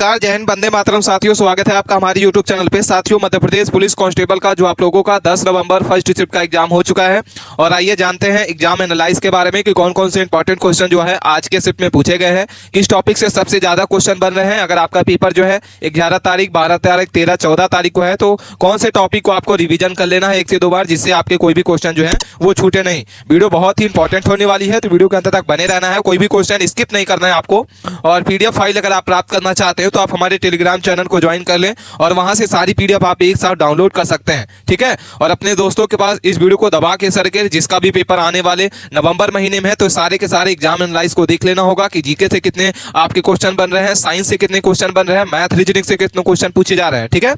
नमस्कार, जय हिंद, वंदे मातरम। साथियों, स्वागत है आपका हमारे YouTube चैनल पे। साथियों, मध्य प्रदेश पुलिस कांस्टेबल का जो आप लोगों का 10 नवंबर फर्स्ट शिफ्ट का एग्जाम हो चुका है और आइए जानते हैं एग्जाम एनालाइज के बारे में कि कौन कौन से इंपॉर्टेंट क्वेश्चन जो है आज के शिफ्ट में पूछे गए हैं, किस टॉपिक से सबसे ज्यादा क्वेश्चन बन रहे हैं। अगर आपका पेपर जो है 11 तारीख, 12 तारीख, 13, 14 तारीख को है तो कौन से टॉपिक को आपको रिविजन कर लेना है 1 से 2 बार, जिससे आपके कोई भी क्वेश्चन जो है वो छूटे नहीं। वीडियो बहुत ही इंपॉर्टेंट होने वाली है, तो वीडियो के अंत तक बने रहना है, कोई भी क्वेश्चन स्किप नहीं करना है आपको। और पीडीएफ फाइल अगर आप प्राप्त करना चाहते हो तो आप हमारे टेलीग्राम चैनल को ज्वाइन कर लें और वहां से सारी पीडीएफ आप एक साथ डाउनलोड कर सकते हैं, ठीक है। और अपने दोस्तों के पास इस वीडियो को दबा के सर के जिसका भी पेपर आने वाले नवंबर महीने में है तो सारे के सारे एग्जाम एनालाइज को देख लेना होगा कि जीके से कितने आपके क्वेश्चन बन रहे हैं, साइंस से कितने क्वेश्चन बन रहे हैं, मैथ रीजनिंग से कितने क्वेश्चन पूछे जा रहे हैं, ठीक है।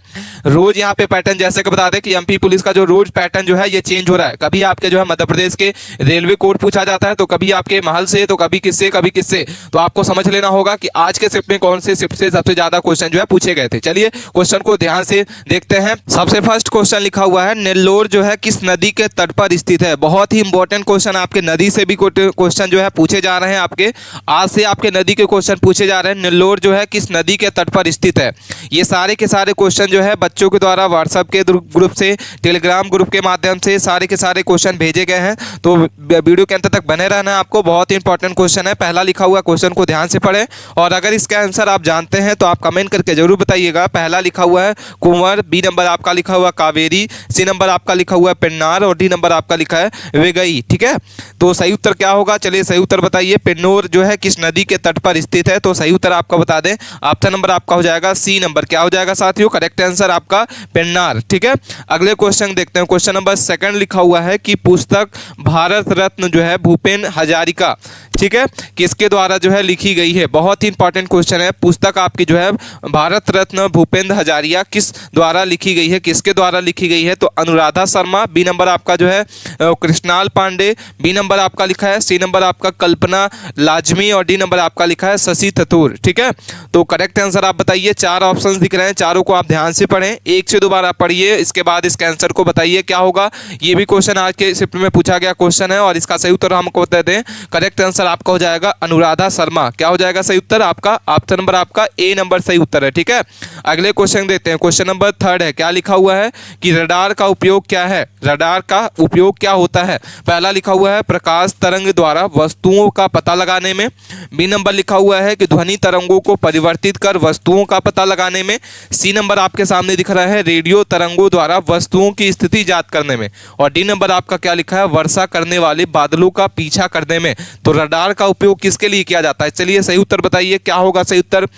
रोज यहाँ पे पैटर्न जैसे कि बता दें कि एमपी पुलिस का जो रोज पैटर्न जो है ये चेंज हो रहा है। कभी आपके जो है मध्य प्रदेश के रेलवे कोड पूछा जाता है, तो कभी आपके महल से, तो कभी किससे। तो आपको समझ लेना होगा कि आज के शिफ्ट में कौन से शिफ्ट से सबसे ज्यादा क्वेश्चन जो है पूछे गए थे। चलिए क्वेश्चन को ध्यान से देखते हैं। सबसे फर्स्ट क्वेश्चन लिखा हुआ है, नेल्लोर जो है किस नदी के तट पर स्थित है। बहुत ही इंपॉर्टेंट क्वेश्चन, आपके नदी से भी क्वेश्चन जो है पूछे जा रहे हैं। आपके आज से आपके नदी के क्वेश्चन पूछे जा रहे हैं। नेल्लोर जो है किस नदी के तट पर स्थित है। ये सारे के सारे क्वेश्चन जो है बच्चों के द्वारा व्हाट्सएप के ग्रुप से, टेलीग्राम ग्रुप के माध्यम से सारे के सारे क्वेश्चन भेजे गए हैं, तो वीडियो के अंत तक बने रहना है आपको। बहुत ही इंपॉर्टेंट क्वेश्चन है। पहला लिखा हुआ क्वेश्चन को ध्यान से पढ़ें और अगर इसका आंसर आप जानते हैं तो आप कमेंट करके जरूर बताइएगा। पहला लिखा हुआ है कुंवर, बी नंबर आपका लिखा हुआ कावेरी, सी नंबर आपका लिखा हुआ है पेन्नार और डी नंबर आपका लिखा है वेगई, ठीक है। तो सही उत्तर क्या होगा, चलिए सही उत्तर बताइए। पेन्नोर जो है किस नदी के तट पर स्थित है, तो सही उत्तर आपका बता दें, ऑप्शन नंबर आपका हो जाएगा सी नंबर। क्या हो जाएगा साथियों, करेक्ट आंसर आपका पेन्नार, ठीक है। अगले क्वेश्चन देखते हैं। क्वेश्चन नंबर सेकंड लिखा हुआ है कि पुस्तक भारत रत्न जो है भूपेन हजारिका, ठीक है, किसके द्वारा जो है लिखी गई है। बहुत ही इंपॉर्टेंट क्वेश्चन है। पुस्तक आपकी जो है भारत रत्न भूपेंद्र हजारिका किस द्वारा लिखी गई है, किसके द्वारा लिखी गई है, तो अनुराधा शर्मा, बी नंबर आपका जो है कृष्णाल पांडे, बी नंबर आपका लिखा है, सी नंबर आपका कल्पना लाजमी और डी नंबर आपका लिखा है शशि थरूर, ठीक है। तो करेक्ट आंसर आप बताइए। 4 ऑप्शंस दिख रहे हैं, चारों को आप ध्यान से पढ़ें, 1 से 2 बार आप पढ़िए, इसके बाद इसके आंसर को बताइए क्या होगा। ये भी क्वेश्चन आज के शिफ्ट में पूछा गया क्वेश्चन है और इसका सही उत्तर हमको बता दें। करेक्ट आंसर आपका हो जाएगा अनुराधा शर्मा। क्या हो जाएगा सही उत्तर आपका, ऑप्शन नंबर आपका ए नंबर सही उत्तर है, ठीक है। अगले क्वेश्चन देखते हैं। क्वेश्चन नंबर थर्ड है, क्या लिखा हुआ है कि रडार का उपयोग क्या है, रडार का उपयोग क्या होता है। पहला लिखा हुआ है प्रकाश तरंग द्वारा वस्तुओं का पता लगाने में, बी नंबर लिखा हुआ है कि ध्वनि तरंगों को परिवर्तित कर वस्तुओं का पता लगाने में, सी नंबर आपके सामने दिख रहा है रेडियो तरंगों द्वारा वस्तुओं की स्थिति ज्ञात करने में और डी नंबर आपका क्या लिखा है वर्षा करने वाले बादलों का पीछा करने में। तो रडार का उपयोग किसके लिए किया जाता है, चलिए सही उत्तर बताइए क्या होगा सही उत्तर।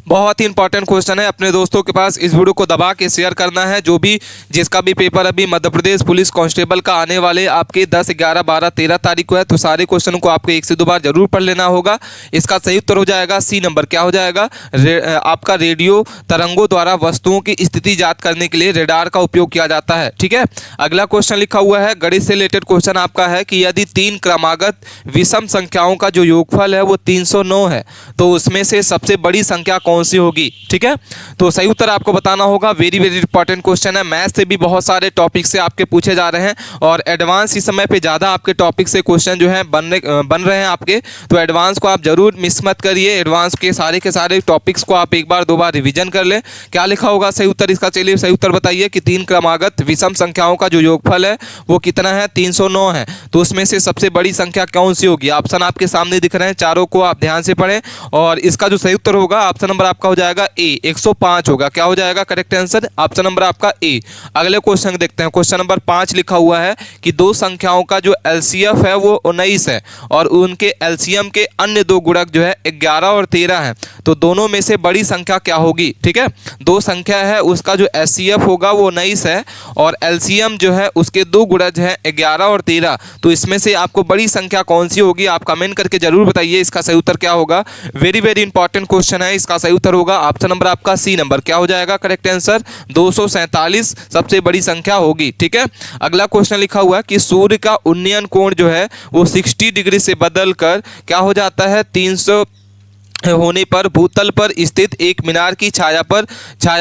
बहुत ही इंपॉर्टेंट क्वेश्चन है, अपने दोस्तों के पास इस वीडियो को दबा के शेयर करना है। जो भी जिसका भी पेपर अभी मध्य प्रदेश पुलिस कांस्टेबल का आने वाले आपके 10, 11, 12, 13 तारीख को है, तो सारे क्वेश्चन को आपको 1 से 2 बार जरूर पढ़ लेना होगा। इसका सही उत्तर हो जाएगा सी नंबर। क्या हो जाएगा, आपका रेडियो तरंगों द्वारा वस्तुओं की स्थिति ज्ञात करने के लिए रेडार का उपयोग किया जाता है, ठीक है। अगला क्वेश्चन लिखा हुआ है, गणित से रिलेटेड क्वेश्चन आपका है कि यदि 3 क्रमागत विषम संख्याओं का जो योगफल है वो 309 है तो उसमें से सबसे बड़ी संख्या कौन सी होगी, ठीक है। तो सही उत्तर आपको बताना होगा। वेरी वेरी इंपॉर्टेंट क्वेश्चन है। मैथ से भी बहुत सारे टॉपिक से आपके पूछे जा रहे हैं और एडवांस इस समय पे ज़्यादा आपके टॉपिक से क्वेश्चन जो है बन रहे हैं आपके, तो एडवांस को आप जरूर मिस मत करिए। एडवांस के सारे टॉपिक्स को आप 1 बार 2 बार रिविजन कर लें। क्या लिखा होगा सही उत्तर इसका, चलिए सही उत्तर बताइए कि 3 क्रमागत विषम संख्याओं का जो योगफल है वो कितना है, 309 है। तो उसमें से सबसे बड़ी संख्या कौन सी होगी। ऑप्शन आपके सामने दिख रहे हैं, चारों को आप ध्यान से पढ़ें और इसका जो सही उत्तर होगा ऑप्शन नंबर आपका हो जाएगा ए, 105 होगा। क्या हो जाएगा करेक्ट आंसर, ऑप्शन नंबर आपका ए। अगले क्वेश्चन देखते हैं। क्वेश्चन नंबर 5 लिखा हुआ है कि 2 संख्याओं का जो एलसीएफ है वो 19 है और उनके एलसीएम के अन्य 2 गुणक जो है 11 और 13 है, तो दोनों में से बड़ी संख्या क्या होगी, ठीक है। 2 संख्या है, उसका जो एचसीएफ होगा वो 19 है और एलसीएम जो है उसके 2 गुणज है 11 और 13, तो इसमें से आपको बड़ी संख्या कौन सी होगी, आप कमेंट करके जरूर बताइए इसका सही उत्तर क्या होगा। वेरी वेरी इंपॉर्टेंट क्वेश्चन है, इसका सही उत्तर होगा ऑप्शन नंबर आपका सी नंबर। क्या हो जाएगा करेक्ट आंसर, 247 सबसे बड़ी संख्या होगी, ठीक है। अगला क्वेश्चन लिखा हुआ है कि सूर्य का उन्नयन कोण जो है वो 60 डिग्री से बदलकर क्या हो जाता है, होने पर भूतल पर स्थित एक मीनार की छाया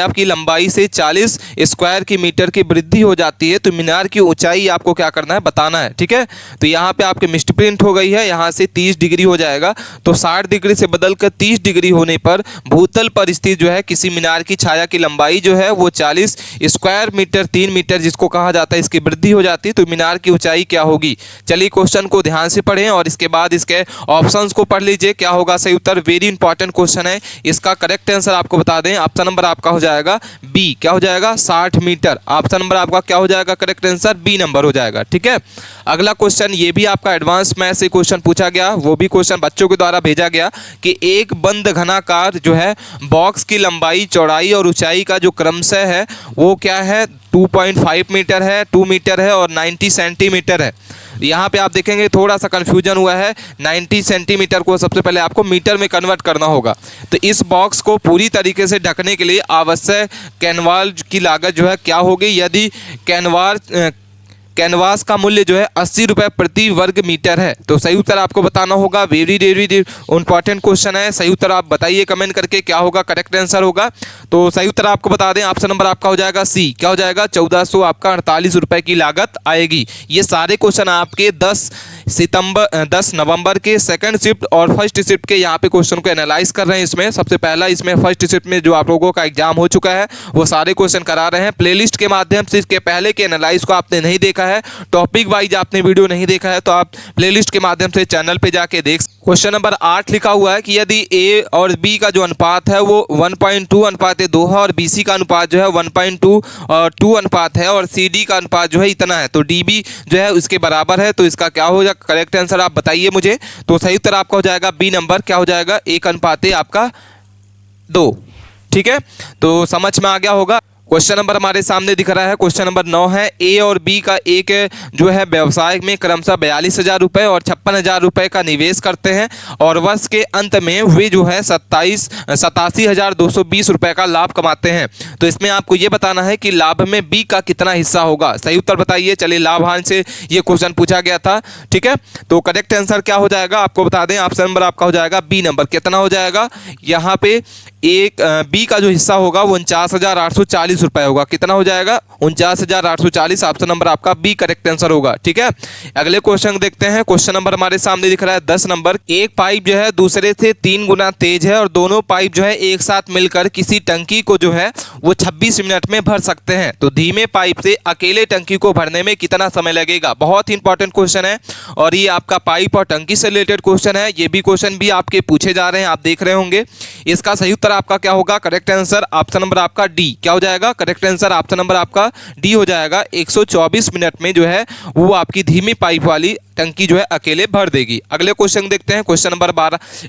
की लंबाई से 40 स्क्वायर की मीटर की वृद्धि हो जाती है, तो मीनार की ऊंचाई आपको क्या करना है, बताना है। ठीक है, तो यहाँ पे आपके मिस्ट प्रिंट हो गई है, यहाँ से 30 डिग्री हो जाएगा, तो 60 डिग्री से बदलकर 30 डिग्री होने पर भूतल पर स्थित जो है किसी मीनार की छाया की लंबाई जो है वो 40 स्क्वायर मीटर 3 मीटर जिसको कहा जाता है, इसकी वृद्धि हो जाती है, तो मीनार की ऊंचाई क्या होगी। चलिए क्वेश्चन को ध्यान से पढ़ें और इसके बाद इसके ऑप्शंस को पढ़ लीजिए, क्या होगा सही उत्तर। वेरी इंपॉर्टेंट क्वेश्चन है, इसका करेक्ट आंसर आपको बता दें, ऑप्शन नंबर आपका हो जाएगा बी, क्या हो जाएगा 60 मीटर। ऑप्शन नंबर आपका क्या हो जाएगा, करेक्ट आंसर बी नंबर हो जाएगा। ठीक है, अगला क्वेश्चन ये भी आपका एडवांस मैथ से क्वेश्चन पूछा गया, वो भी क्वेश्चन बच्चों के द्वारा भेजा गया कि एक बंद घनाकार जो है बॉक्स की लंबाई, चौड़ाई और ऊंचाई का जो क्रमशः है वो क्या है, 2.5 मीटर है, 2 मीटर है और 90 सेंटीमीटर है। यहाँ पे आप देखेंगे थोड़ा सा कंफ्यूजन हुआ है, 90 सेंटीमीटर को सबसे पहले आपको मीटर में कन्वर्ट करना होगा। तो इस बॉक्स को पूरी तरीके से ढकने के लिए आवश्यक कैनवास की लागत जो है क्या होगी, यदि कैनवास का मूल्य जो है 80 रुपये प्रति वर्ग मीटर है, तो सही उत्तर आपको बताना होगा। वेरी इंपॉर्टेंट क्वेश्चन है, सही उत्तर आप बताइए कमेंट करके क्या होगा, करेक्ट आंसर होगा। तो सही उत्तर आपको बता दें, ऑप्शन नंबर आपका हो जाएगा सी, क्या हो जाएगा 1400 आपका 48 रुपये की लागत आएगी। ये सारे क्वेश्चन आपके 10 नवंबर के सेकंड शिफ्ट और फर्स्ट शिफ्ट के यहाँ पे क्वेश्चन को एनालाइज कर रहे हैं। इसमें सबसे पहला, इसमें फर्स्ट शिफ्ट में जो आप लोगों का एग्जाम हो चुका है वो सारे क्वेश्चन करा रहे हैं प्लेलिस्ट के माध्यम से। इसके पहले के एनालाइज को आपने नहीं देखा है, टॉपिक वाइज आपने वीडियो नहीं देखा है, तो आप प्लेलिस्ट के माध्यम से चैनल पे जाके देख। क्वेश्चन नंबर 8 लिखा हुआ है कि यदि ए और बी का जो अनुपात है वो 1.2 अनुपात 2 है और बीसी का अनुपात जो है 1.2 अनुपात है और सीडी का अनुपात जो है इतना है, तो डीबी जो है उसके बराबर है, तो इसका क्या हो जाएगा, करेक्ट आंसर आप बताइए मुझे। तो सही उत्तर आपका हो जाएगा बी नंबर, क्या हो जाएगा 1 अनुपात आपका 2। ठीक है, तो समझ में आ गया होगा। क्वेश्चन नंबर हमारे सामने दिख रहा है, क्वेश्चन नंबर 9 है, ए और बी का एक जो है व्यवसाय में क्रमशः 42,000 रुपये और 56,000 रुपये का निवेश करते हैं और वर्ष के अंत में वे जो है 87,220 रुपये का लाभ कमाते हैं। तो इसमें आपको ये बताना है कि लाभ में बी का कितना हिस्सा होगा, सही उत्तर बताइए। चलिए लाभांश से ये क्वेश्चन पूछा गया था। ठीक है, तो करेक्ट आंसर क्या हो जाएगा आपको बता दें, ऑप्शन नंबर आपका हो जाएगा बी नंबर। कितना हो जाएगा, यहाँ पे एक बी का जो हिस्सा होगा वो 49,840 रुपये होगा। कितना हो जाएगा, 49,840। ऑप्शन नंबर आपका बी करेक्ट आंसर होगा। ठीक है, अगले क्वेश्चन देखते हैं। क्वेश्चन नंबर हमारे सामने दिख रहा है 10 नंबर। एक पाइप जो है दूसरे से 3 गुना तेज है और दोनों पाइप जो है एक साथ मिलकर किसी टंकी को जो है वो 26 मिनट में भर सकते हैं, तो धीमे पाइप से अकेले टंकी को भरने में कितना समय लगेगा। बहुत ही इंपॉर्टेंट क्वेश्चन है और ये आपका पाइप और टंकी से रिलेटेड क्वेश्चन है। ये भी क्वेश्चन भी आपके पूछे जा रहे हैं, आप देख रहे होंगे। इसका सही उत्तर आपका क्या होगा, करेक्ट आंसर ऑप्शन नंबर आपका डी, क्या हो जाएगा, करेक्ट आंसर ऑप्शन नंबर आपका डी हो जाएगा। 124 मिनट में जो है वो आपकी धीमी पाइप वाली टंकी जो है अकेले भर देगी। अगले क्वेश्चन देखते हैं। क्वेश्चन नंबर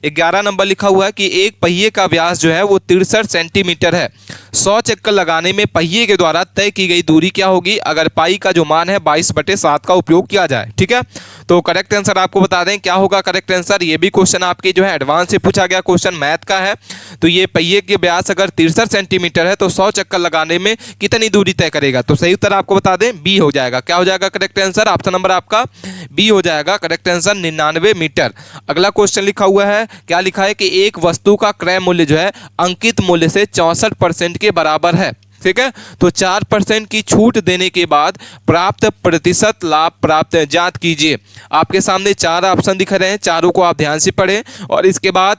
11 नंबर लिखा हुआ है कि एक पहिए का व्यास जो है वो 63 सेंटीमीटर है। 100 चक्कर लगाने में पहिए के द्वारा तय की गई दूरी क्या होगी अगर पाई का जो मान है 22/7 का उपयोग किया जाए। ठीक है, तो करेक्ट आंसर आपको बता दें क्या होगा करेक्ट आंसर। ये भी क्वेश्चन आपके जो है एडवांस से पूछा गया क्वेश्चन मैथ का है। तो ये पहिए के व्यास अगर 63 सेंटीमीटर है तो 100 चक्कर लगाने में कितनी दूरी तय करेगा, तो सही उत्तर आपको बता दें बी हो जाएगा। क्या हो जाएगा करेक्ट आंसर, ऑप्शन नंबर आपका बी हो जाएगा, करेक्ट आंसर 99 मीटर। अगला क्वेश्चन लिखा हुआ है, क्या लिखा है कि एक वस्तु का क्रय मूल्य जो है अंकित मूल्य से 64% के बराबर है। ठीक है, तो 4% की छूट देने के बाद प्राप्त प्रतिशत लाभ प्राप्त जांच कीजिए। आपके सामने 4 ऑप्शन दिख रहे हैं, चारों को आप ध्यान से पढ़ें और इसके बाद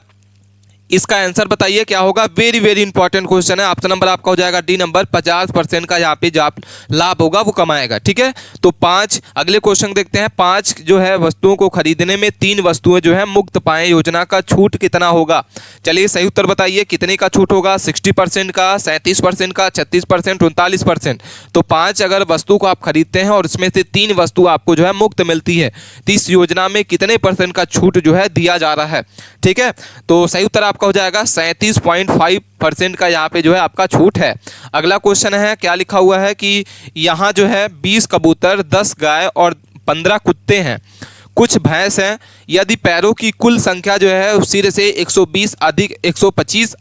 इसका आंसर बताइए क्या होगा। वेरी इंपॉर्टेंट क्वेश्चन है। ऑप्शन नंबर आपका हो जाएगा डी नंबर, 50% का यहाँ पे जो लाभ होगा वो कमाएगा। ठीक है, तो 5 अगले क्वेश्चन देखते हैं। 5 जो है वस्तुओं को खरीदने में 3 वस्तुएं जो है मुक्त पाए योजना का छूट कितना होगा। चलिए सही उत्तर बताइए कितने का छूट होगा, 60% का, 37% का, 36%, 39%। तो 5 अगर वस्तु को आप खरीदते हैं और उसमें से 3 वस्तु आपको जो है मुक्त मिलती है, तो इस योजना में कितने % का छूट जो है दिया जा रहा है। ठीक है, तो सही उत्तर आपका हो जाएगा 37.5% का यहाँ पे जो है आपका छूट है। अगला क्वेश्चन है, क्या लिखा हुआ है कि यहाँ जो है 20 कबूतर, 10 गाय और 15 कुत्ते हैं, कुछ भैंस हैं। यदि पैरों की कुल संख्या जो है सिर से 125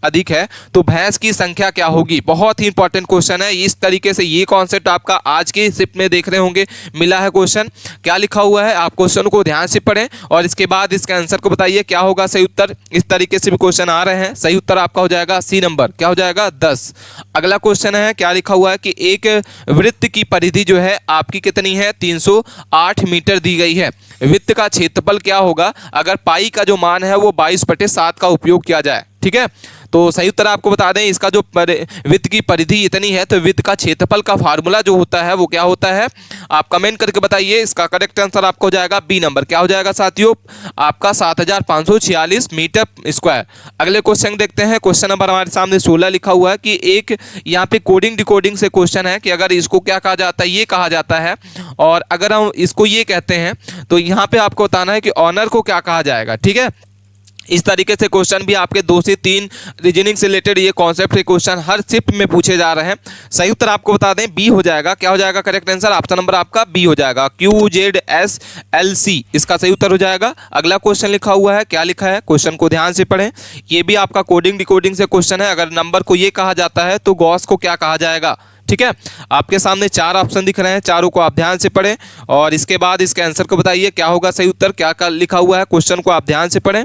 अधिक है तो भैंस की संख्या क्या होगी। बहुत ही इंपॉर्टेंट क्वेश्चन है। इस तरीके से ये कॉन्सेप्ट आपका आज के शिफ्ट में देख रहे होंगे, मिला है क्वेश्चन। क्या लिखा हुआ है आप क्वेश्चन को ध्यान से पढ़ें और इसके बाद इसके आंसर को बताइए क्या होगा सही उत्तर। इस तरीके से भी क्वेश्चन आ रहे हैं। सही उत्तर आपका हो जाएगा सी नंबर, क्या हो जाएगा 10। अगला क्वेश्चन है, क्या लिखा हुआ है कि एक वृत्त की परिधि जो है आपकी कितनी है, 308 मीटर दी गई है। वृत्त का क्षेत्रफल क्या होगा अगर पाई का जो मान है वो 22/7 का उपयोग किया जाए। ठीक है, तो सही उत्तर आपको बता दें, इसका जो वृत्त की परिधि इतनी है तो वृत्त का क्षेत्रफल का फार्मूला जो होता है वो क्या होता है, आप कमेंट करके बताइए। इसका करेक्ट आंसर आपको हो जाएगा बी नंबर, क्या हो जाएगा साथियों आपका 7546 मीटर स्क्वायर। अगले क्वेश्चन देखते हैं। क्वेश्चन नंबर हमारे सामने 16 लिखा हुआ है कि एक यहाँ पे कोडिंग डिकोडिंग से क्वेश्चन है कि अगर इसको क्या कहा जाता है, ये कहा जाता है, और अगर हम इसको ये कहते हैं तो यहाँ पे आपको बताना है कि ऑनर को क्या कहा जाएगा। ठीक है, इस तरीके से क्वेश्चन भी आपके 2 से 3 रीजनिंग से रिलेटेड ये कॉन्सेप्ट के क्वेश्चन हर शिफ्ट में पूछे जा रहे हैं। सही उत्तर आपको बता दें बी हो जाएगा, क्या हो जाएगा करेक्ट आंसर, ऑप्शन नंबर आपका बी हो जाएगा, QZSLC इसका सही उत्तर हो जाएगा। अगला क्वेश्चन लिखा हुआ है, क्या लिखा है क्वेश्चन को ध्यान से पढ़ें। ये भी आपका कोडिंग डिकोडिंग से क्वेश्चन है। अगर नंबर को ये कहा जाता है तो गॉस को क्या कहा जाएगा। ठीक है, आपके सामने 4 ऑप्शन दिख रहे हैं, चारों को आप ध्यान से पढ़ें और इसके बाद इसके आंसर को बताइए क्या होगा सही उत्तर। क्या लिखा हुआ है क्वेश्चन को आप ध्यान से पढ़ें,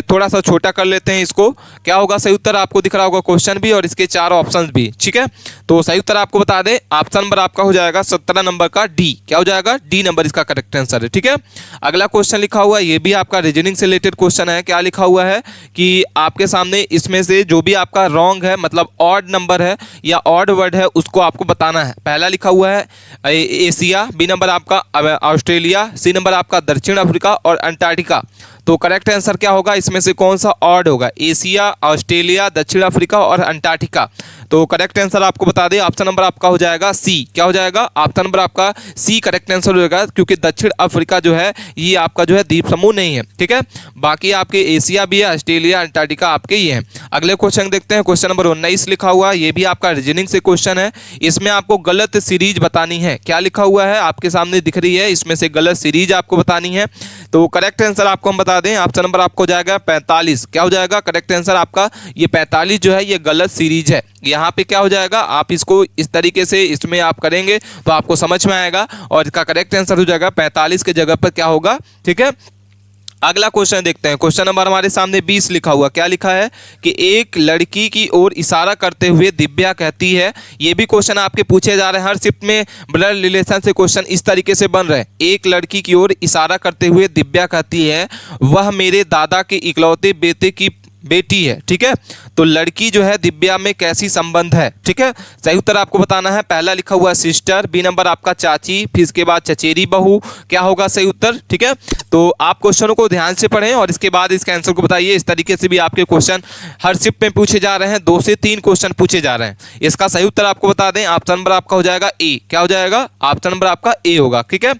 थोड़ा सा छोटा कर लेते हैं इसको। क्या होगा सही उत्तर आपको दिख रहा होगा क्वेश्चन भी और इसके 4 ऑप्शन भी। ठीक है, तो सही उत्तर आपको बता दें ऑप्शन नंबर आपका हो जाएगा 17 नंबर का डी, क्या हो जाएगा डी नंबर इसका करेक्ट आंसर है। ठीक है, अगला क्वेश्चन लिखा हुआ है, ये भी आपका रीजनिंग से रिलेटेड क्वेश्चन है। क्या लिखा हुआ है कि आपके सामने इसमें से जो भी आपका रॉन्ग है मतलब ऑड नंबर है या ऑड वर्ड है उसको आपको बताना है। पहला लिखा हुआ है एशिया, बी नंबर आपका ऑस्ट्रेलिया, सी नंबर आपका दक्षिण अफ्रीका और अंटार्कटिका। तो करेक्ट आंसर क्या होगा, इसमें से कौन सा ऑड होगा, एशिया, ऑस्ट्रेलिया, दक्षिण अफ्रीका और अंटार्कटिका। तो करेक्ट आंसर आपको बता दें ऑप्शन नंबर आपका हो जाएगा सी, क्या हो जाएगा ऑप्शन नंबर आपका सी करेक्ट आंसर हो जाएगा, क्योंकि दक्षिण अफ्रीका जो है ये आपका जो है द्वीप समूह नहीं है। ठीक है, बाकी आपके एशिया भी है, ऑस्ट्रेलिया, अंटार्कटिका आपके ये हैं। अगले क्वेश्चन देखते हैं। क्वेश्चन नंबर 19 लिखा हुआ है, ये भी आपका रीजनिंग से क्वेश्चन है। इसमें आपको गलत सीरीज बतानी है। क्या लिखा हुआ है आपके सामने दिख रही है, इसमें से गलत सीरीज आपको बतानी है। तो करेक्ट आंसर आपको हम बता दें ऑप्शन नंबर आपको जाएगा 45, क्या हो जाएगा करेक्ट आंसर आपका ये 45 जो है ये गलत सीरीज है। यहाँ पे क्या हो जाएगा, आप इसको इस तरीके से इसमें आप करेंगे तो आपको समझ में आएगा और इसका करेक्ट आंसर हो जाएगा 45 के जगह पर क्या होगा। ठीक है, अगला क्वेश्चन देखते हैं। क्वेश्चन नंबर हमारे सामने 20 लिखा हुआ, क्या लिखा है कि एक लड़की की ओर इशारा करते हुए दिव्या कहती है। ये भी क्वेश्चन आपके पूछे जा रहे हैं हर शिफ्ट में, ब्लड रिलेशन से क्वेश्चन इस तरीके से बन रहे हैं। एक लड़की की ओर इशारा करते हुए दिव्या कहती है वह मेरे दादा के इकलौते बेटे की बेटी है। ठीक है, तो लड़की जो है दिव्या में कैसी संबंध है। ठीक है, सही उत्तर आपको बताना है। पहला लिखा हुआ है सिस्टर, बी नंबर आपका चाची, फिर इसके बाद चचेरी बहू, क्या होगा सही उत्तर। ठीक है, तो आप क्वेश्चनों को ध्यान से पढ़ें और इसके बाद इसके आंसर को बताइए। इस तरीके से भी आपके क्वेश्चन हर शिफ्ट में पूछे जा रहे हैं, 2 से 3 क्वेश्चन पूछे जा रहे हैं। इसका सही उत्तर आपको बता दें ऑप्शन नंबर आपका हो जाएगा ए, क्या हो जाएगा ऑप्शन नंबर आपका ए होगा। ठीक है,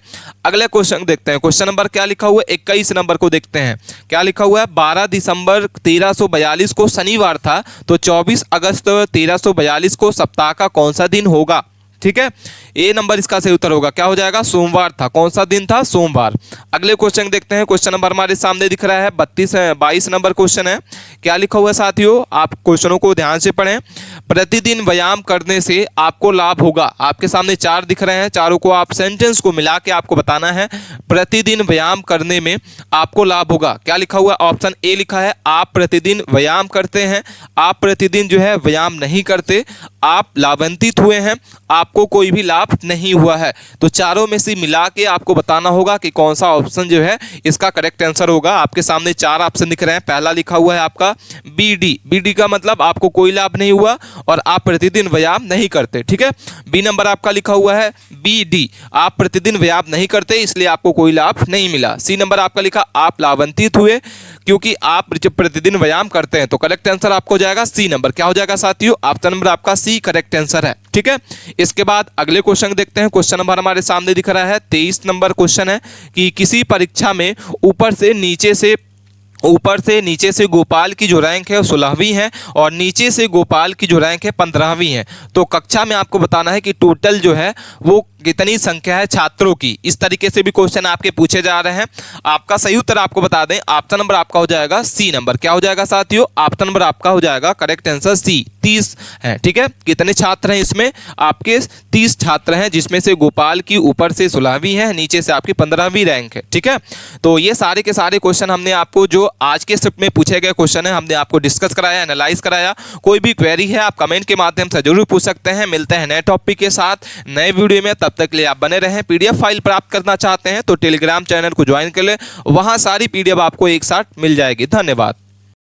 अगले क्वेश्चन देखते हैं। क्वेश्चन नंबर क्या लिखा हुआ है 21 नंबर को देखते हैं। क्या लिखा हुआ है 12 दिसंबर 1342 को शनिवार था, तो 24 अगस्त 1342 को सप्ताह का कौन सा दिन होगा। ठीक है, ए नंबर इसका सही उत्तर होगा, क्या हो जाएगा सोमवार था। कौन सा दिन था, सोमवार। अगले क्वेश्चन देखते हैं। क्वेश्चन नंबर हमारे सामने दिख रहा है 22 नंबर क्वेश्चन है। क्या लिखा हुआ है साथियों, आप क्वेश्चनों को ध्यान से पढ़ें। प्रतिदिन व्यायाम करने से आपको लाभ होगा। आपके सामने 4 दिख रहे हैं, चारों को आप सेंटेंस को मिला के आपको बताना है। प्रतिदिन व्यायाम करने में आपको लाभ होगा। क्या लिखा हुआ है, ऑप्शन ए लिखा है आप प्रतिदिन व्यायाम करते हैं, आप प्रतिदिन जो है व्यायाम नहीं करते, आप लाभान्वित हुए हैं, आपको कोई भी लाभ नहीं हुआ है। तो चारों में से मिला के आपको बताना होगा कि कौन सा ऑप्शन जो है इसका करेक्ट आंसर होगा। आपके सामने 4 ऑप्शन दिख रहे हैं। पहला लिखा हुआ है आपका बी डी, बी डी का मतलब आपको कोई लाभ नहीं हुआ और आप प्रतिदिन व्यायाम नहीं करते। ठीक है, बी नंबर आपका लिखा हुआ है बी डी, आप प्रतिदिन व्यायाम नहीं करते इसलिए आपको कोई लाभ नहीं मिला। सी नंबर आपका लिखा आप लाभान्वित हुए क्योंकि आप प्रतिदिन व्यायाम करते हैं। तो करेक्ट आंसर आपको जाएगा सी नंबर, क्या हो जाएगा साथियों ऑप्शन नंबर आपका सी करेक्ट आंसर है। ठीक है, इसके बाद अगले क्वेश्चन देखते हैं। क्वेश्चन नंबर हमारे सामने दिख रहा है 23 नंबर क्वेश्चन है कि किसी परीक्षा में ऊपर से नीचे से गोपाल की जो रैंक है वो 16वीं है और नीचे से गोपाल की जो रैंक है 15वीं है। तो कक्षा में आपको बताना है कि टोटल जो है वो कितनी संख्या है छात्रों की। इस तरीके से भी क्वेश्चन आपके पूछे जा रहे हैं। आपका सही उत्तर आपको बता दें, ऑप्शन नंबर आपका हो जाएगा सी नंबर। क्या हो जाएगा साथियों? ऑप्शन नंबर आपका हो जाएगा करेक्ट आंसर सी, 30 है। ठीक है, कितने छात्र हैं इसमें? आपके 30 छात्र हैं, जिसमें से गोपाल की ऊपर से 16वीं है, नीचे से आपकी 15वीं रैंक है। ठीक है, तो ये सारे के सारे क्वेश्चन हमने आपको, जो आज के शिफ्ट में पूछे गए क्वेश्चन है, हमने आपको डिस्कस कराया, एनालाइज कराया। कोई भी क्वेरी है आप कमेंट के माध्यम से जरूर पूछ सकते हैं। मिलते हैं नए टॉपिक के साथ नए वीडियो में, तब तक के लिए आप बने रहें। पीडीएफ फाइल प्राप्त करना चाहते हैं तो टेलीग्राम चैनल को ज्वाइन कर ले, वहां सारी पीडीएफ आपको एक साथ मिल जाएगी। धन्यवाद।